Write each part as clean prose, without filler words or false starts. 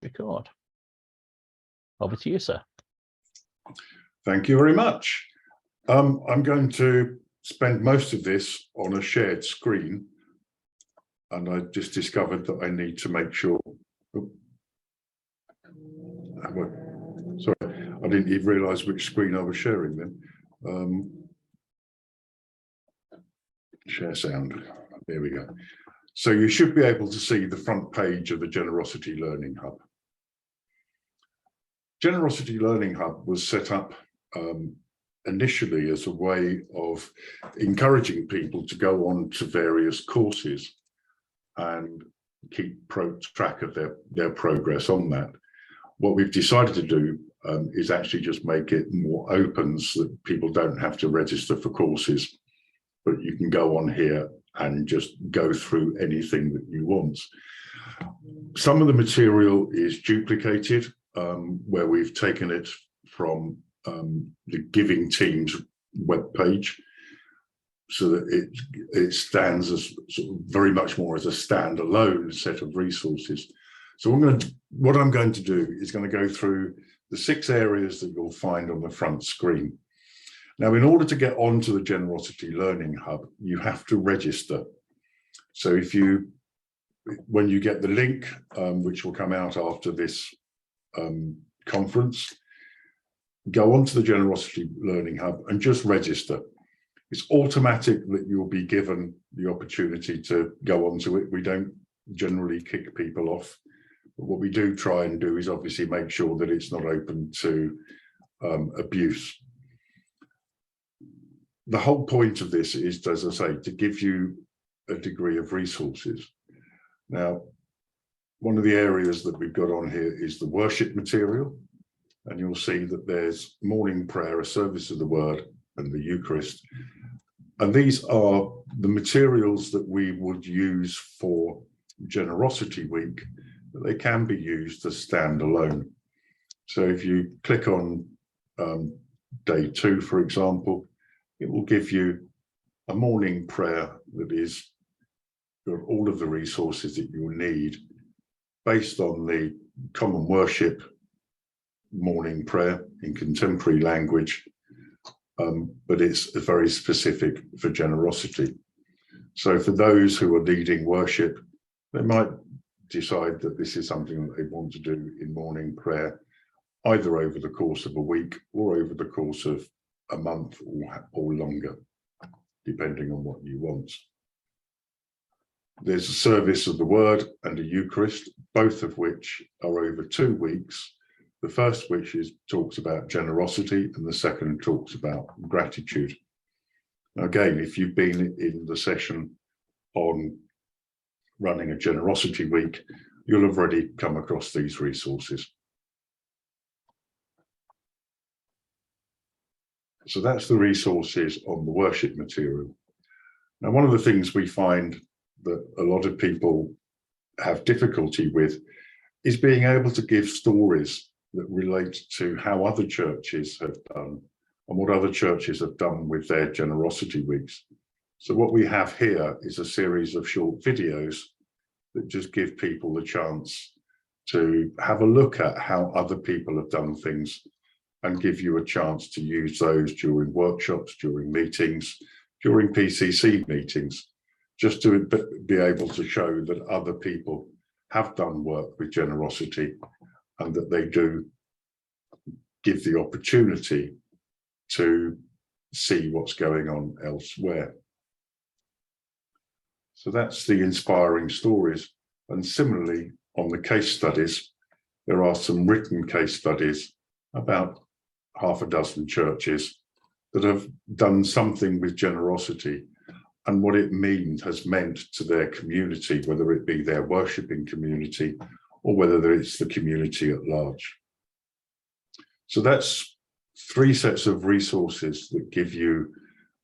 record. Over to you, sir. Thank you very much. I'm going to spend most of this on a shared screen, and I just discovered that I need to make sure. Sorry, I didn't even realise which screen I was sharing then. Share sound. There we go. So you should be able to see the front page of the Generosity Learning Hub. Generosity Learning Hub was set up initially as a way of encouraging people to go on to various courses and keep track of their progress on that. What we've decided to do is actually just make it more open so that people don't have to register for courses, but you can go on here and just go through anything that you want. Some of the material is duplicated, where we've taken it from the Giving Team's webpage, so that it stands as sort of very much more as a standalone set of resources. So what I'm going to do is going to go through the 6 areas that you'll find on the front screen. Now, in order to get onto the Generosity Learning Hub, you have to register. So when you get the link, which will come out after this conference, go onto the Generosity Learning Hub and just register. It's automatic that you'll be given the opportunity to go onto it. We don't generally kick people off, but what we do try and do is obviously make sure that it's not open to abuse. The whole point of this is, as I say, to give you a degree of resources. Now, one of the areas that we've got on here is the worship material, and you'll see that there's morning prayer, a service of the word, and the Eucharist. And these are the materials that we would use for Generosity Week, but they can be used as standalone. So if you click on day 2, for example, it will give you a morning prayer that is got all of the resources that you will need based on the common worship morning prayer in contemporary language, but it's very specific for generosity. So for those who are leading worship, they might decide that this is something that they want to do in morning prayer, either over the course of a week or over the course of a month or longer, depending on what you want. There's a service of the word and a Eucharist, both of which are over 2 weeks. The first which talks about generosity, and the second talks about gratitude. Again, if you've been in the session on running a Generosity Week, you'll have already come across these resources. So that's the resources on the worship material. Now, one of the things we find that a lot of people have difficulty with is being able to give stories that relate to how other churches have done and what other churches have done with their Generosity Weeks. So what we have here is a series of short videos that just give people the chance to have a look at how other people have done things and give you a chance to use those during workshops, during meetings, during PCC meetings, just to be able to show that other people have done work with generosity and that they do give the opportunity to see what's going on elsewhere. So that's the inspiring stories. And similarly, on the case studies, there are some written case studies about half a dozen churches that have done something with generosity and what it has meant to their community, whether it be their worshipping community or whether it's the community at large. So that's 3 sets of resources that give you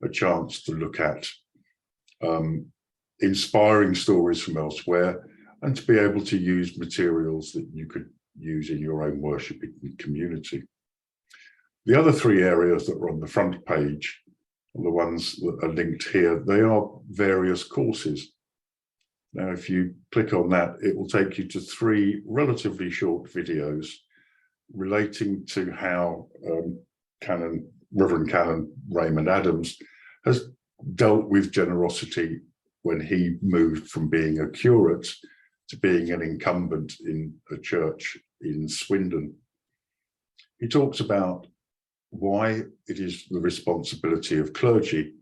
a chance to look at inspiring stories from elsewhere and to be able to use materials that you could use in your own worshipping community. The other 3 areas that are on the front page, the ones that are linked here, they are various courses. Now, if you click on that, it will take you to 3 relatively short videos relating to how Reverend Canon Raymond Adams has dealt with generosity when he moved from being a curate to being an incumbent in a church in Swindon. He talks about why it is the responsibility of clergy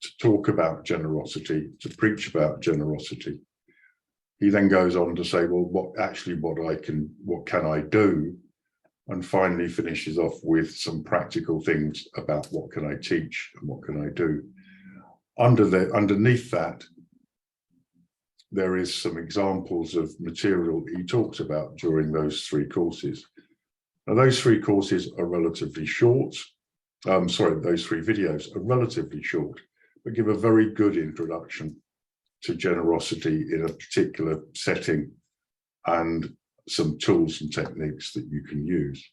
to talk about generosity, to preach about generosity. He then goes on to say, well, what can I do? And finally finishes off with some practical things about what can I teach and what can I do. Underneath that, there is some examples of material he talks about during those 3 courses. Now, those 3 courses are relatively short. Those 3 videos are relatively short, but give a very good introduction to generosity in a particular setting and some tools and techniques that you can use.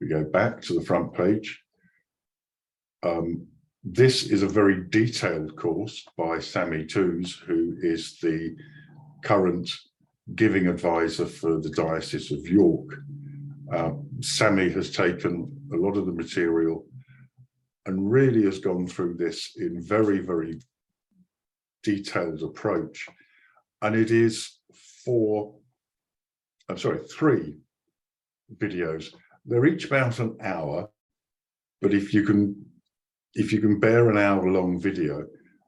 We go back to the front page. This is a very detailed course by Sammy Toos, who is the current giving advisor for the Diocese of York. Sammy has taken a lot of the material and really has gone through this in very, very detailed approach. And it is 3 videos. They're each about an hour, but if you can bear an hour-long video,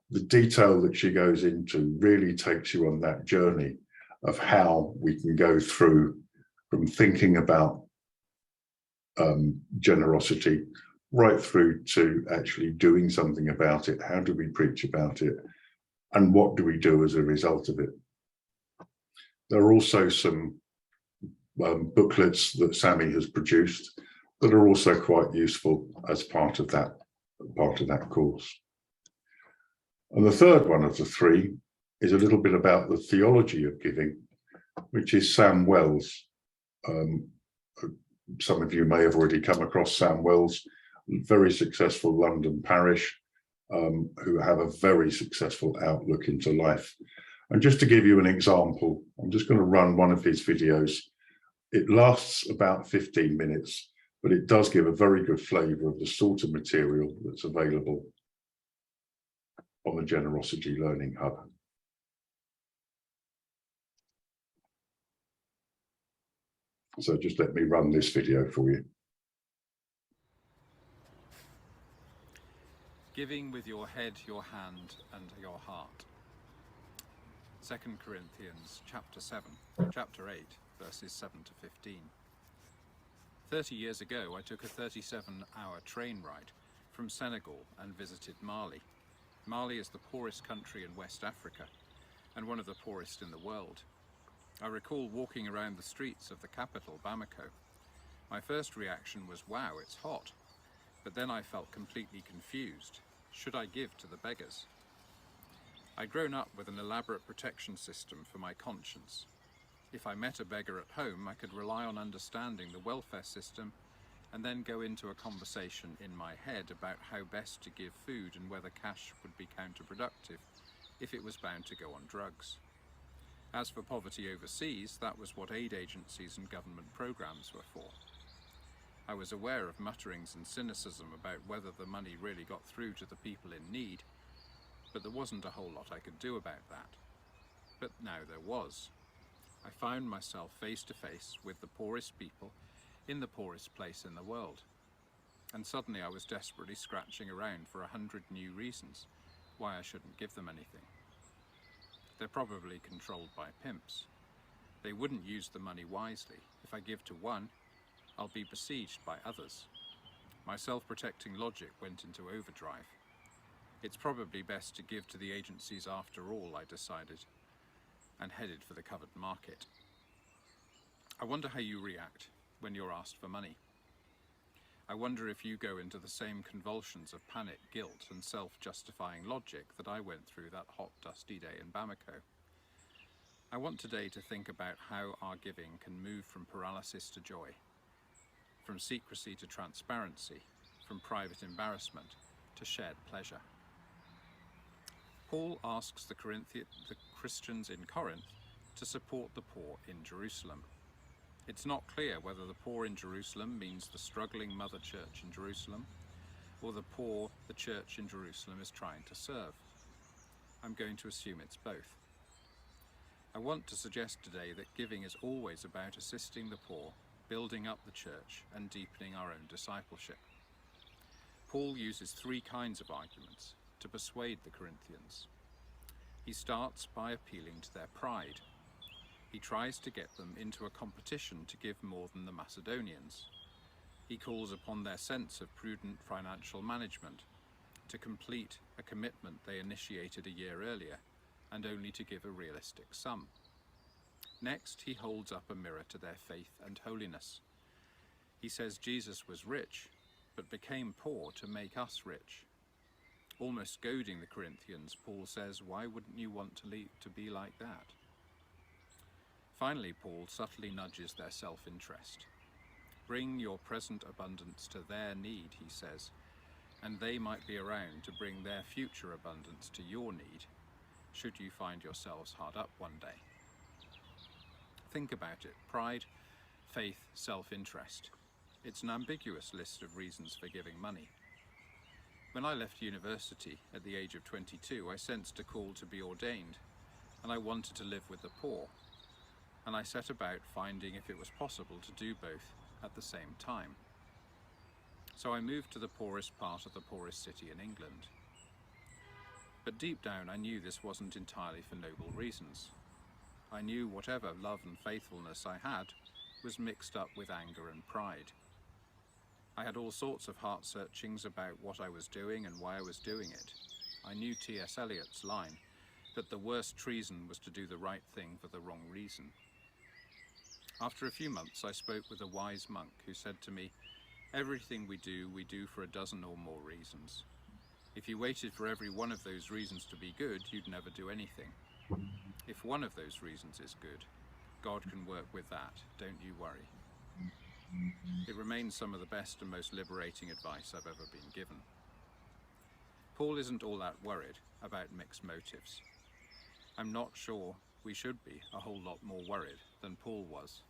the detail that she goes into really takes you on that journey of how we can go through from thinking about generosity right through to actually doing something about it. How do we preach about it? And what do we do as a result of it? There are also some booklets that Sammy has produced that are also quite useful as part of that course. And the third one of the 3 is a little bit about the theology of giving, which is Sam Wells. Some of you may have already come across Sam Wells, very successful London parish, who have a very successful outlook into life. And just to give you an example, I'm just going to run one of his videos. It lasts about 15 minutes, but it does give a very good flavour of the sort of material that's available on the Generosity Learning Hub. So just let me run this video for you. Giving with your head, your hand, and your heart. 2 Corinthians chapter 7, chapter 8, verses 7 to 15. 30 years ago, I took a 37-hour train ride from Senegal and visited Mali. Mali is the poorest country in West Africa and one of the poorest in the world. I recall walking around the streets of the capital, Bamako. My first reaction was, wow, it's hot. But then I felt completely confused. Should I give to the beggars? I'd grown up with an elaborate protection system for my conscience. If I met a beggar at home, I could rely on understanding the welfare system and then go into a conversation in my head about how best to give food and whether cash would be counterproductive if it was bound to go on drugs. As for poverty overseas, that was what aid agencies and government programs were for. I was aware of mutterings and cynicism about whether the money really got through to the people in need, but there wasn't a whole lot I could do about that. But now there was. I found myself face to face with the poorest people in the poorest place in the world. And suddenly I was desperately scratching around for 100 new reasons why I shouldn't give them anything. They're probably controlled by pimps. They wouldn't use the money wisely. If I give to one, I'll be besieged by others. My self-protecting logic went into overdrive. It's probably best to give to the agencies after all, I decided, and headed for the covered market. I wonder how you react when you're asked for money. I wonder if you go into the same convulsions of panic, guilt, and self-justifying logic that I went through that hot, dusty day in Bamako. I want today to think about how our giving can move from paralysis to joy, from secrecy to transparency, from private embarrassment to shared pleasure. Paul asks the Christians in Corinth to support the poor in Jerusalem. It's not clear whether the poor in Jerusalem means the struggling mother church in Jerusalem, or the poor the church in Jerusalem is trying to serve. I'm going to assume it's both. I want to suggest today that giving is always about assisting the poor, building up the church, and deepening our own discipleship. Paul uses three kinds of arguments to persuade the Corinthians. He starts by appealing to their pride. He tries to get them into a competition to give more than the Macedonians. He calls upon their sense of prudent financial management to complete a commitment they initiated a year earlier, and only to give a realistic sum. Next, he holds up a mirror to their faith and holiness. He says Jesus was rich, but became poor to make us rich. Almost goading the Corinthians, Paul says, why wouldn't you want to be like that? Finally, Paul subtly nudges their self-interest. Bring your present abundance to their need, he says, and they might be around to bring their future abundance to your need, should you find yourselves hard up one day. Think about it. Pride, faith, self-interest. It's an ambiguous list of reasons for giving money. When I left university at the age of 22, I sensed a call to be ordained, and I wanted to live with the poor, and I set about finding if it was possible to do both at the same time. So I moved to the poorest part of the poorest city in England. But deep down I knew this wasn't entirely for noble reasons. I knew whatever love and faithfulness I had was mixed up with anger and pride. I had all sorts of heart searchings about what I was doing and why I was doing it. I knew T.S. Eliot's line that the worst treason was to do the right thing for the wrong reason. After a few months I spoke with a wise monk who said to me, everything we do for a dozen or more reasons. If you waited for every one of those reasons to be good, you'd never do anything. If one of those reasons is good, God can work with that, don't you worry. It remains some of the best and most liberating advice I've ever been given. Paul isn't all that worried about mixed motives. I'm not sure we should be a whole lot more worried than Paul was.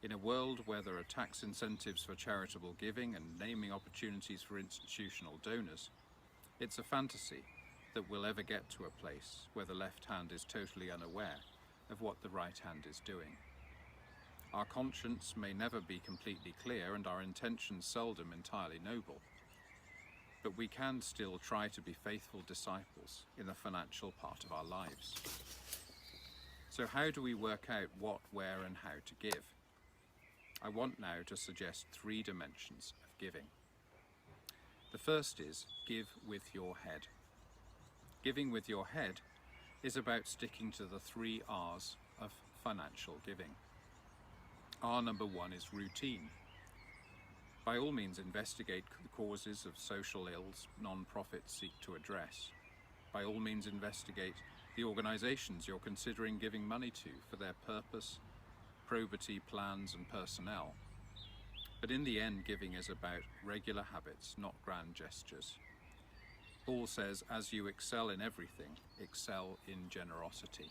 In a world where there are tax incentives for charitable giving and naming opportunities for institutional donors, it's a fantasy that we'll ever get to a place where the left hand is totally unaware of what the right hand is doing. Our conscience may never be completely clear and our intentions seldom entirely noble, but we can still try to be faithful disciples in the financial part of our lives. So how do we work out what, where, and how to give? I want now to suggest three dimensions of giving. The first is give with your head. Giving with your head is about sticking to the 3 R's of financial giving. R number 1 is routine. By all means investigate the causes of social ills non-profits seek to address. By all means investigate the organisations you're considering giving money to for their purpose, probity, plans and personnel. But in the end, giving is about regular habits, not grand gestures. Paul says, as you excel in everything, excel in generosity.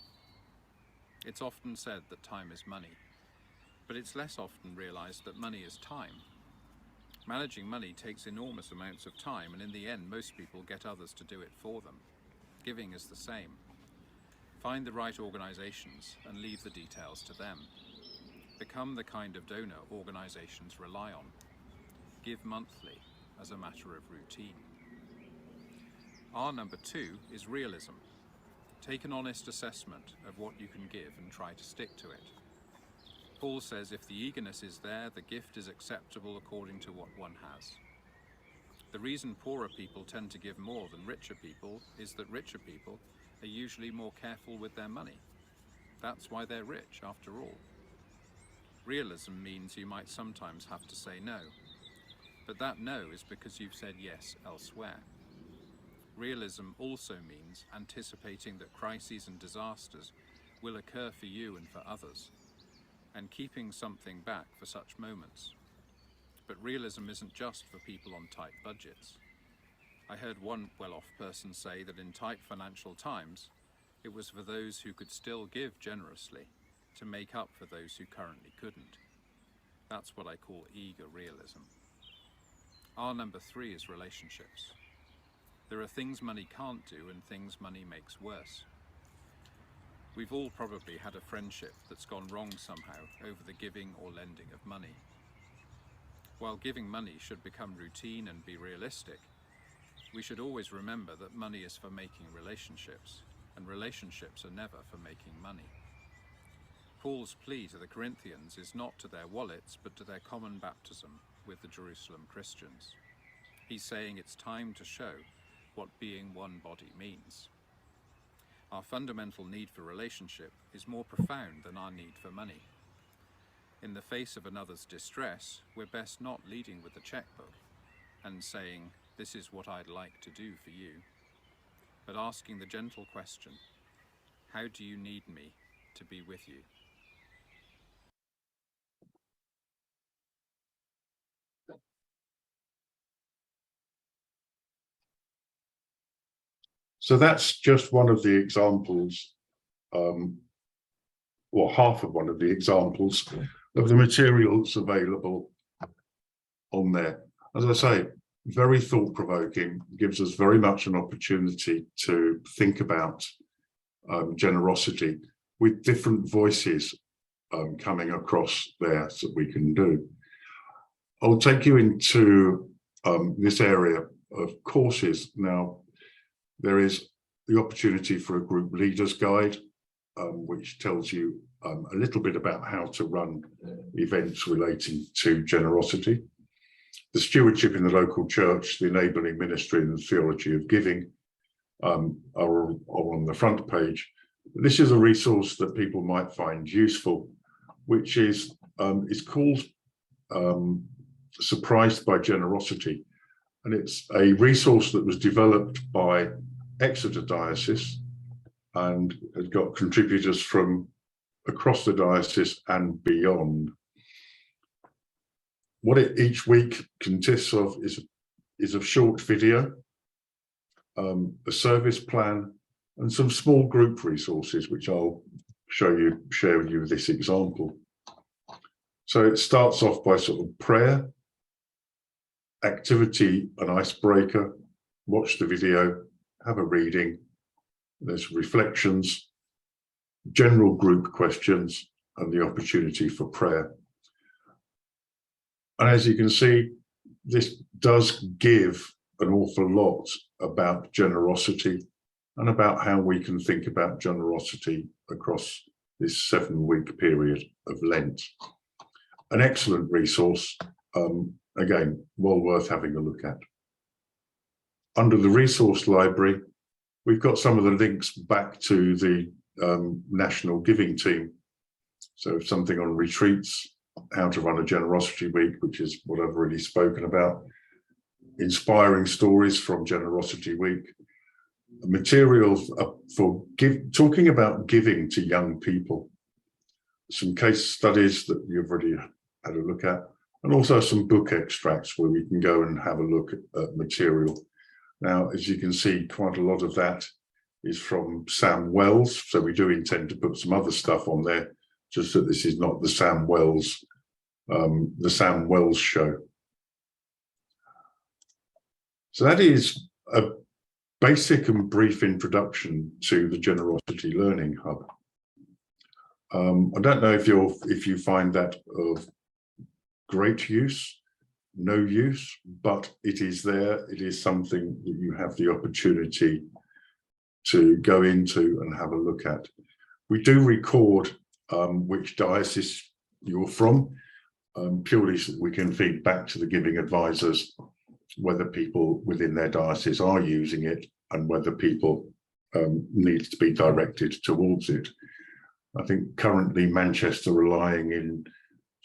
It's often said that time is money, but it's less often realised that money is time. Managing money takes enormous amounts of time, and in the end, most people get others to do it for them. Giving is the same. Find the right organisations and leave the details to them. Become the kind of donor organisations rely on. Give monthly as a matter of routine. R number 2 is realism. Take an honest assessment of what you can give and try to stick to it. Paul says if the eagerness is there, the gift is acceptable according to what one has. The reason poorer people tend to give more than richer people is that richer people are usually more careful with their money. That's why they're rich, after all. Realism means you might sometimes have to say no, but that no is because you've said yes elsewhere. Realism also means anticipating that crises and disasters will occur for you and for others, and keeping something back for such moments. But realism isn't just for people on tight budgets. I heard one well-off person say that in tight financial times, it was for those who could still give generously to make up for those who currently couldn't. That's what I call eager realism. Our number 3 is relationships. There are things money can't do and things money makes worse. We've all probably had a friendship that's gone wrong somehow over the giving or lending of money. While giving money should become routine and be realistic, we should always remember that money is for making relationships, and relationships are never for making money. Paul's plea to the Corinthians is not to their wallets, but to their common baptism with the Jerusalem Christians. He's saying it's time to show what being one body means. Our fundamental need for relationship is more profound than our need for money. In the face of another's distress, we're best not leading with the checkbook and saying, "This is what I'd like to do for you," but asking the gentle question, "How do you need me to be with you?" So that's just one of the examples, or half of one of the examples of the materials available on there. As I say, very thought-provoking, gives us very much an opportunity to think about generosity with different voices coming across there that we can do. I'll take you into this area of courses now. There is the opportunity for a group leaders guide, which tells you a little bit about how to run events relating to generosity. The stewardship in the local church, the enabling ministry and the theology of giving are on the front page. This is a resource that people might find useful, which is called Surprised by Generosity. And it's a resource that was developed by Exeter Diocese and has got contributors from across the diocese and beyond. What it each week consists of is a short video, a service plan, and some small group resources, which I'll share with you this example. So it starts off by sort of prayer, activity, an icebreaker, watch the video, have a reading, there's reflections, general group questions, and the opportunity for prayer. And as you can see, this does give an awful lot about generosity and about how we can think about generosity across this 7-week period of Lent. An excellent resource, again, well worth having a look at. Under the resource library, we've got some of the links back to the National Giving Team. So something on retreats, how to run a generosity week, which is what I've already spoken about. Inspiring stories from Generosity Week. Materials for talking about giving to young people. Some case studies that you've already had a look at, and also some book extracts where we can go and have a look at material. Now, as you can see, quite a lot of that is from Sam Wells. So we do intend to put some other stuff on there, just that this is not the Sam Wells show. So that is a basic and brief introduction to the Generosity Learning Hub. I don't know if you find that of great use, no use, but it is there. It is something that you have the opportunity to go into and have a look at. We do record which diocese you're from, purely so that we can feed back to the giving advisors whether people within their diocese are using it and whether people need to be directed towards it. I think currently Manchester are lying in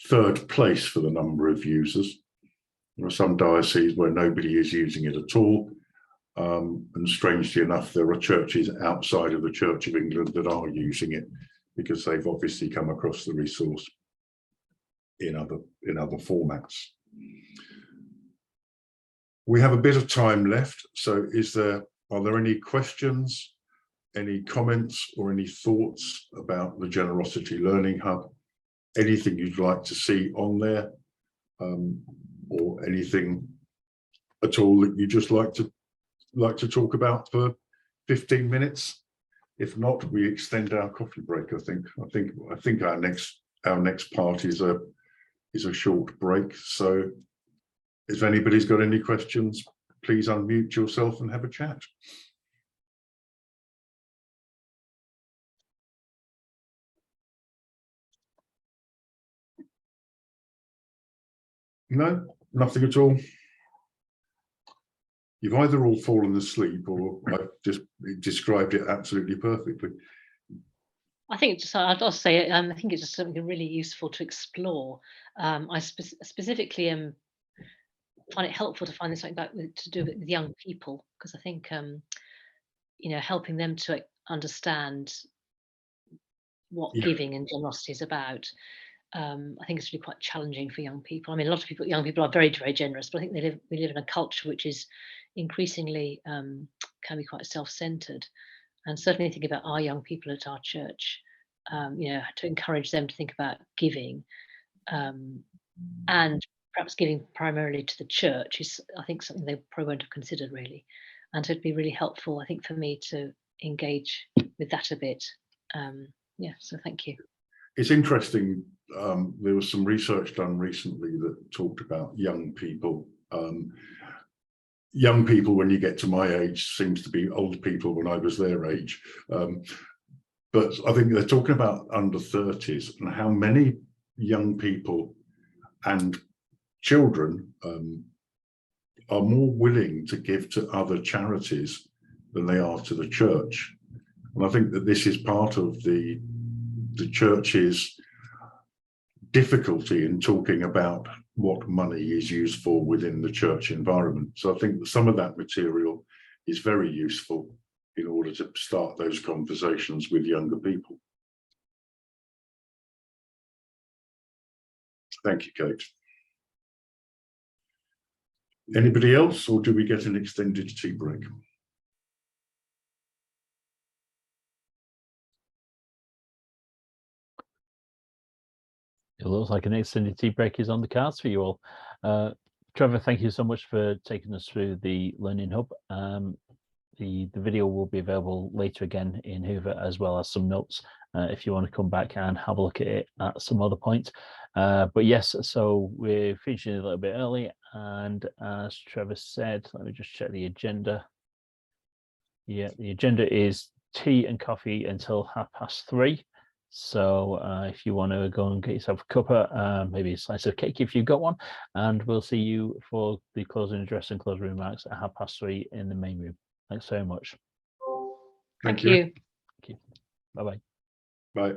3rd place for the number of users. There are some dioceses where nobody is using it at all. And strangely enough, there are churches outside of the Church of England that are using it because they've obviously come across the resource in other formats. We have a bit of time left, so are there any questions, any comments, or any thoughts about the Generosity Learning Hub? Anything you'd like to see on there, or anything at all that you just like to talk about for 15 minutes? If not, we extend our coffee break. I think our next part is a short break. So if anybody's got any questions, please unmute yourself and have a chat. No, nothing at all. You've either all fallen asleep or I've just described it absolutely perfectly. I think I'd also say I think it's just something really useful to explore. I specifically find it helpful to find something to do with young people, because I think helping them to understand what giving and generosity is about. I think it's really quite challenging for young people. I mean, a lot of young people are very, very generous, but I think we live in a culture which is increasingly can be quite self-centered. And certainly thinking about our young people at our church, to encourage them to think about giving, and perhaps giving primarily to the church is, I think, something they probably won't have considered really. And so it'd be really helpful, I think, for me to engage with that a bit. So thank you. It's interesting. There was some research done recently that talked about young people. Young people, when you get to my age, seems to be old people when I was their age. But I think they're talking about under 30s and how many young people and children are more willing to give to other charities than they are to the church. And I think that this is part of the church's difficulty in talking about what money is used for within the church environment. So I think that some of that material is very useful in order to start those conversations with younger people. Thank you, Kate. Anybody else, or do we get an extended tea break? It looks like an extended tea break is on the cards for you all. Trevor, thank you so much for taking us through the Learning Hub. The video will be available later again in Hoover, as well as some notes if you want to come back and have a look at it at some other point. But yes, so we're finishing a little bit early, and as Trevor said, let me just check the agenda. Yeah, the agenda is tea and coffee until 3:30. So if you want to go and get yourself a cuppa, maybe a slice of cake if you've got one, and we'll see you for the closing address and closing remarks at 3:30 in the main room. Thanks very much. Thank you. Thank you. Bye-bye. Bye.